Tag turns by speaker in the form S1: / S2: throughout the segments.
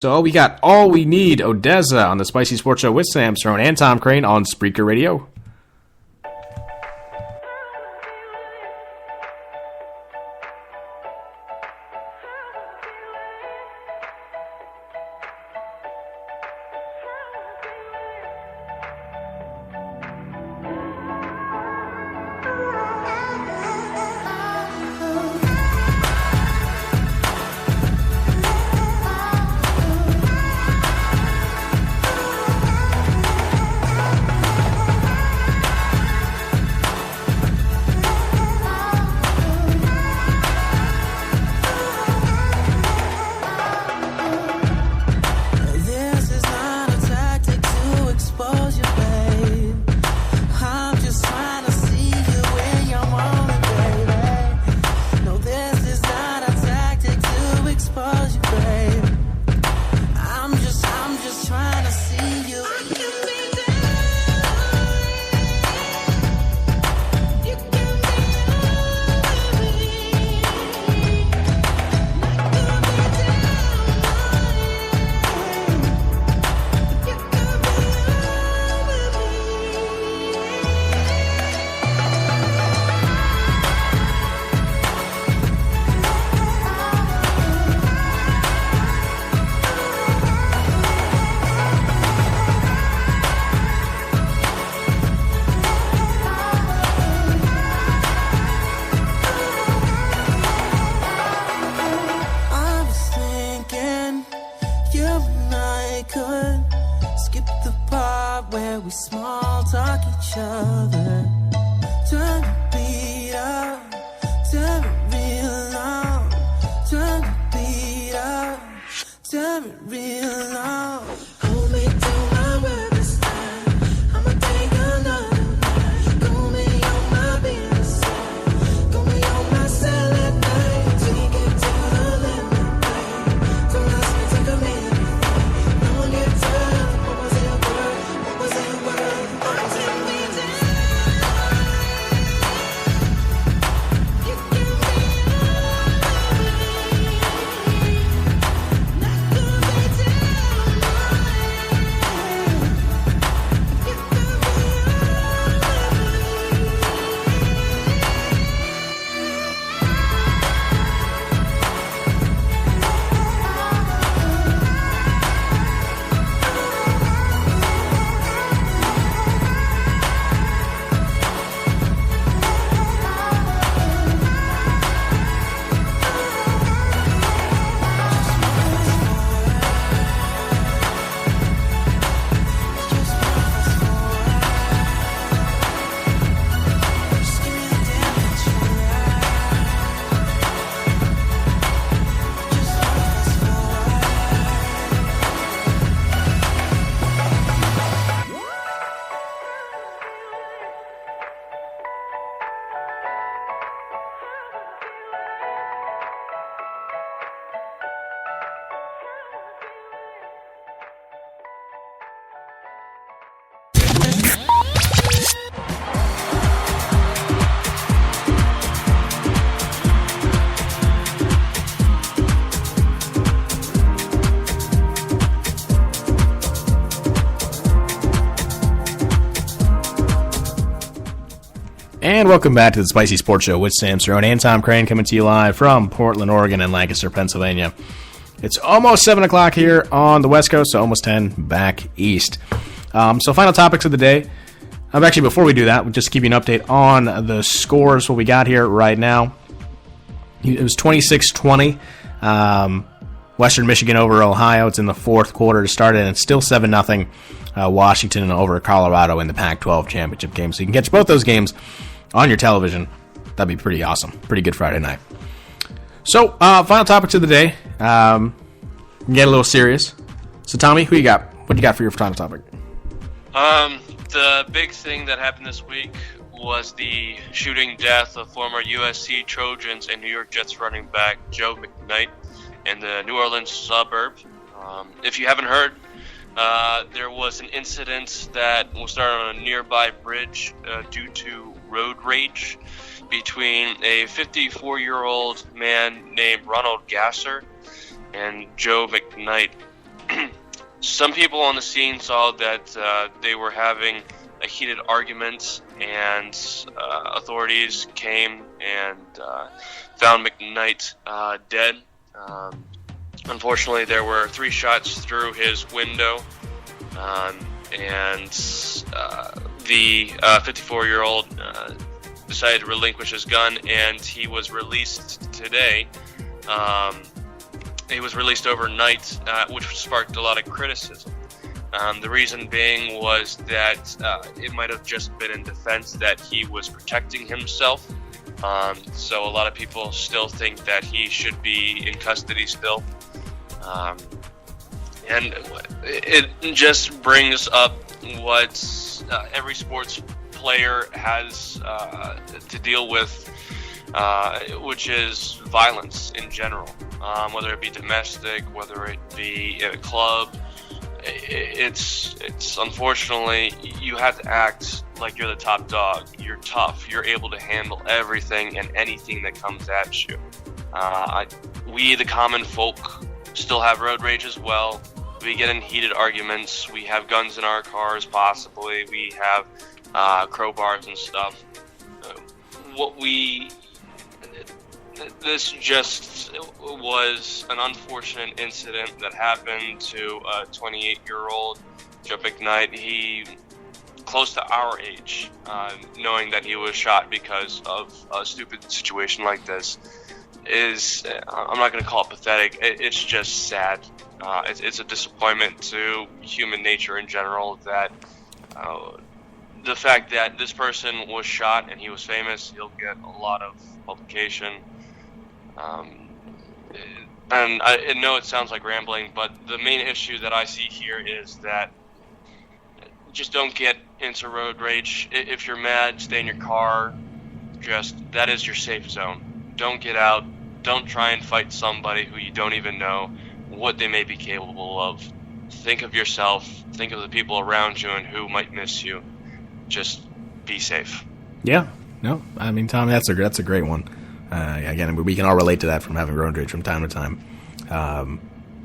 S1: So we got All We Need, Odessa on the Spicy Sports Show with Sam Cerrone and Tom Crane on Spreaker Radio. And welcome back to the Spicy Sports Show with Sam Cerrone and Tom Crane, coming to you live from Portland, Oregon and Lancaster, Pennsylvania. It's almost 7 o'clock here on the West Coast, so almost 10 back east. So final topics of the day. Actually, before we do that, we'll just give you an update on the scores, what we got here right now. It was 26-20. Western Michigan over Ohio. It's in the fourth quarter to start it, and it's still 7-0. Washington over Colorado in the Pac-12 championship game. So you can catch both those games on your television. That'd be pretty awesome. Pretty good Friday night. So, final topics of the day. Get a little serious. So, Tommy, who you got? What do you got for your final topic?
S2: The big thing that happened this week was the shooting death of former USC Trojans and New York Jets running back Joe McKnight in the New Orleans suburb. If you haven't heard, there was an incident that was started on a nearby bridge due to road rage between a 54-year-old man named Ronald Gasser and Joe McKnight. Some people on the scene saw that they were having a heated argument, and authorities came and found McKnight dead. Unfortunately, there were 3 shots through his window, and the 54-year-old decided to relinquish his gun, and he was released today. He was released overnight, which sparked a lot of criticism. The reason being was that it might have just been in defense that he was protecting himself. So a lot of people still think that he should be in custody still. And it just brings up what every sports player has to deal with, which is violence in general, whether it be domestic, whether it be in a club. It's unfortunately, you have to act like you're the top dog. You're tough. You're able to handle everything and anything that comes at you. We, the common folk, still have road rage as well. We get in heated arguments. We have guns in our cars, possibly. We have crowbars and stuff. This just was an unfortunate incident that happened to a 28-year-old Joe McKnight. He, close to our age, knowing that he was shot because of a stupid situation like this is, I'm not going to call it pathetic, it's just sad. It's a disappointment to human nature in general that the fact that this person was shot and he was famous, he'll get a lot of publication. And I know it sounds like rambling, but the main issue that I see here is that just don't get into road rage. If you're mad, stay in your car. That is your safe zone. Don't get out. Don't try and fight somebody who you don't even know what they may be capable of. Think of yourself. Think of the people around you and who might miss you. Just be safe.
S1: Yeah. No, I mean, Tommy, that's a great one. Again, we can all relate to that from having road rage from time to time.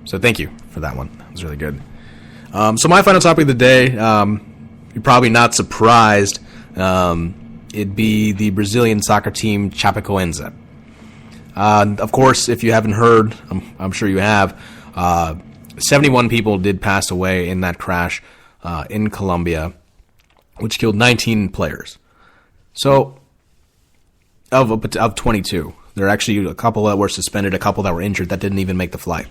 S1: So thank you for that one. That was really good. So my final topic of the day, you're probably not surprised. It'd be the Brazilian soccer team Chapecoense. Of course, if you haven't heard, I'm sure you have, 71 people did pass away in that crash in Colombia, which killed 19 players. So, of 22. There are actually a couple that were suspended, a couple that were injured that didn't even make the flight.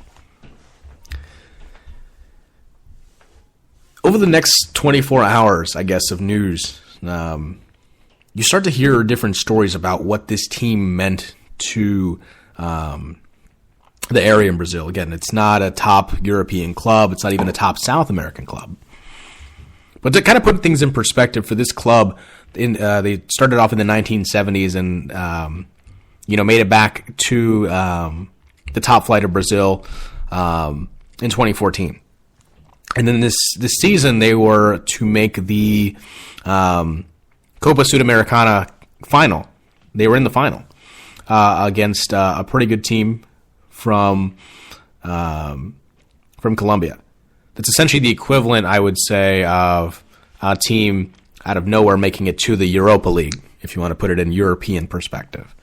S1: Over the next 24 hours, I guess, of news, you start to hear different stories about what this team meant to the area in Brazil. Again, it's not a top European club. It's not even a top South American club. But to kind of put things in perspective for this club, they started off in the 1970s and made it back to the top flight of Brazil in 2014. And then this season they were to make the Copa Sudamericana final. They were in the final against a pretty good team from Colombia. That's essentially the equivalent, I would say, of a team out of nowhere making it to the Europa League, if you want to put it in European perspective.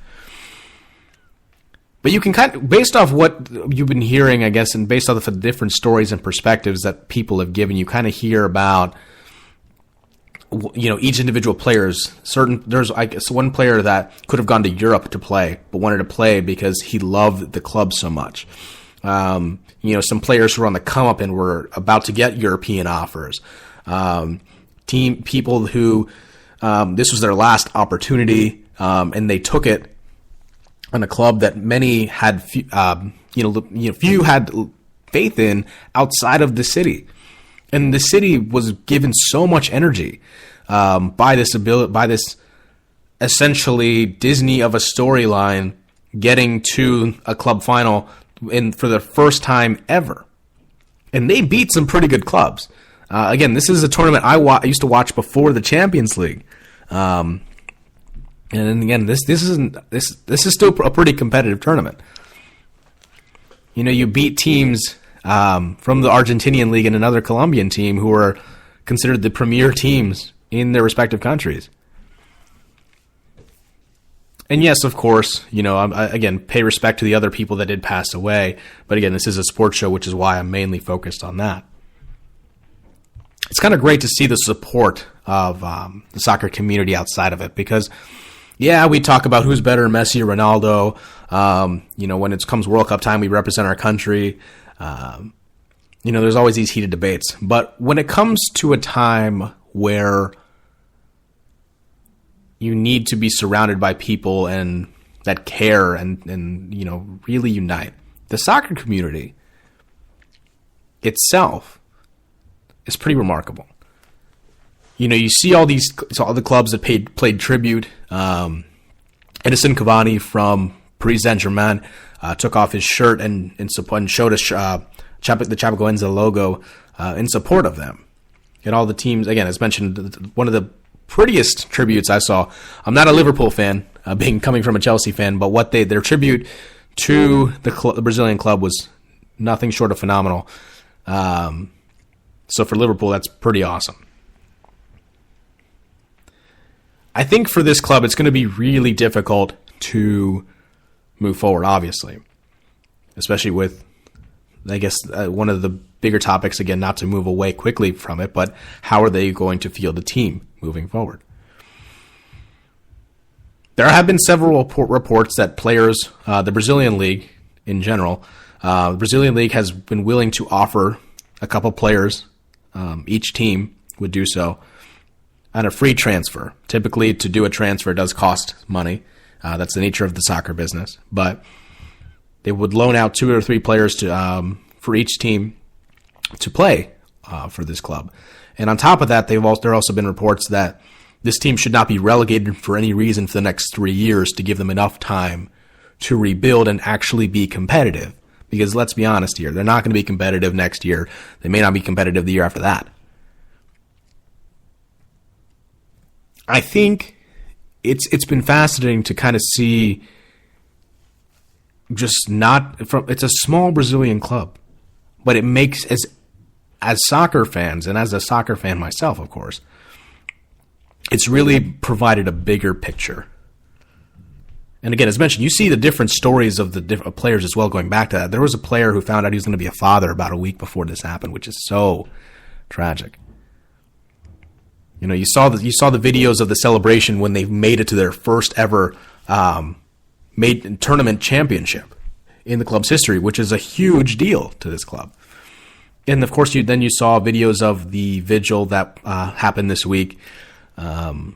S1: But you can kind of, based off what you've been hearing, I guess, and based off the different stories and perspectives that people have given, you kind of hear about, each individual players. There's, I guess, one player that could have gone to Europe to play, but wanted to play because he loved the club so much. Some players who were on the come up and were about to get European offers. People who this was their last opportunity, and they took it on a club that many had, few had faith in outside of the city, and the city was given so much energy by this essentially Disney of a storyline, getting to a club final for the first time ever, and they beat some pretty good clubs. Again, this is a tournament I used to watch before the Champions League. And again, this is still a pretty competitive tournament. You beat teams from the Argentinian league and another Colombian team who are considered the premier teams in their respective countries. And yes, of course, again, pay respect to the other people that did pass away. But again, this is a sports show, which is why I'm mainly focused on that. It's kind of great to see the support of the soccer community outside of it because, yeah, we talk about who's better, Messi or Ronaldo. When it comes World Cup time, we represent our country. There's always these heated debates. But when it comes to a time where you need to be surrounded by people and that care and really unite, the soccer community itself is pretty remarkable. You see all the clubs that played tribute. Edison Cavani from Paris Saint-Germain took off his shirt and showed us the Chapecoense logo in support of them. And all the teams, again, as mentioned, one of the prettiest tributes I saw. I'm not a Liverpool fan, coming from a Chelsea fan, but their tribute to the Brazilian club was nothing short of phenomenal. So for Liverpool, that's pretty awesome. I think for this club, it's going to be really difficult to move forward, obviously, especially with, I guess, one of the bigger topics, again, not to move away quickly from it, but how are they going to field a team moving forward? There have been several reports that players, the Brazilian league in general, the Brazilian league has been willing to offer a couple players, each team would do so, on a free transfer. Typically, to do a transfer does cost money. That's the nature of the soccer business. But they would loan out 2 or 3 players to for each team to play for this club. And on top of that, there have also been reports that this team should not be relegated for any reason for the next 3 years to give them enough time to rebuild and actually be competitive. Because let's be honest here, they're not going to be competitive next year. They may not be competitive the year after that. I think it's been fascinating to kind of see it's a small Brazilian club, but it makes, as soccer fans, and as a soccer fan myself, of course, it's really provided a bigger picture. And again, as mentioned, you see the different stories of the different players as well going back to that. There was a player who found out he was going to be a father about a week before this happened, which is so tragic. You saw the videos of the celebration when they made it to their first ever tournament championship in the club's history, which is a huge deal to this club. And of course, you saw videos of the vigil that happened this week, and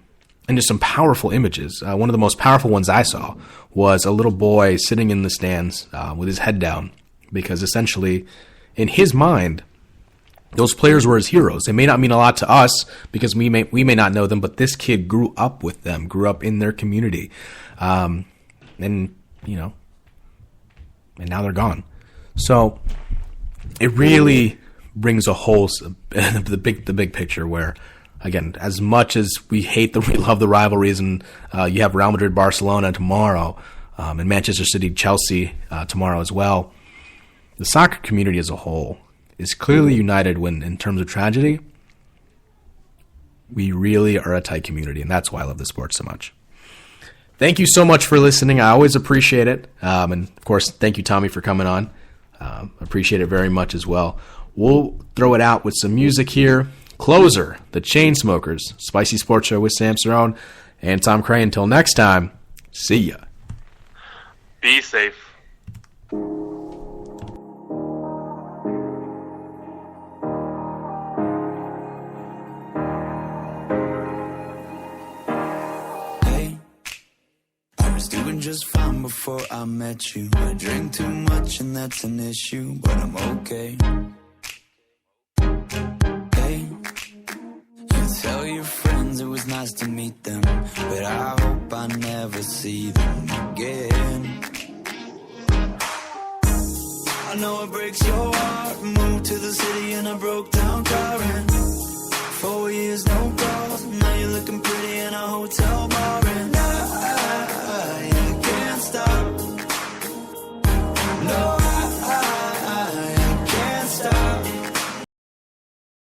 S1: just some powerful images. One of the most powerful ones I saw was a little boy sitting in the stands with his head down, because essentially, in his mind, those players were his heroes. They may not mean a lot to us because we may not know them, but this kid grew up with them, grew up in their community, and now they're gone. So it really brings a whole the big picture where, again, as much as we love the rivalries, and you have Real Madrid, Barcelona tomorrow, and Manchester City, Chelsea tomorrow as well, the soccer community as a whole is clearly united in terms of tragedy. We really are a tight community, and that's why I love the sport so much. Thank you so much for listening. I always appreciate it. And of course, thank you, Tommy, for coming on. Appreciate it very much as well. We'll throw it out with some music here. Closer, the Chainsmokers, Spicy Sports Show with Sam Cerrone and Tom Crane. Until next time, see ya.
S2: Be safe.
S3: Just fine before I met you. I drink too much and that's an issue, but I'm okay. Hey, you tell your friends it was nice to meet them, but I hope I never see them again. I know it breaks your heart. Moved to the city and I broke down crying.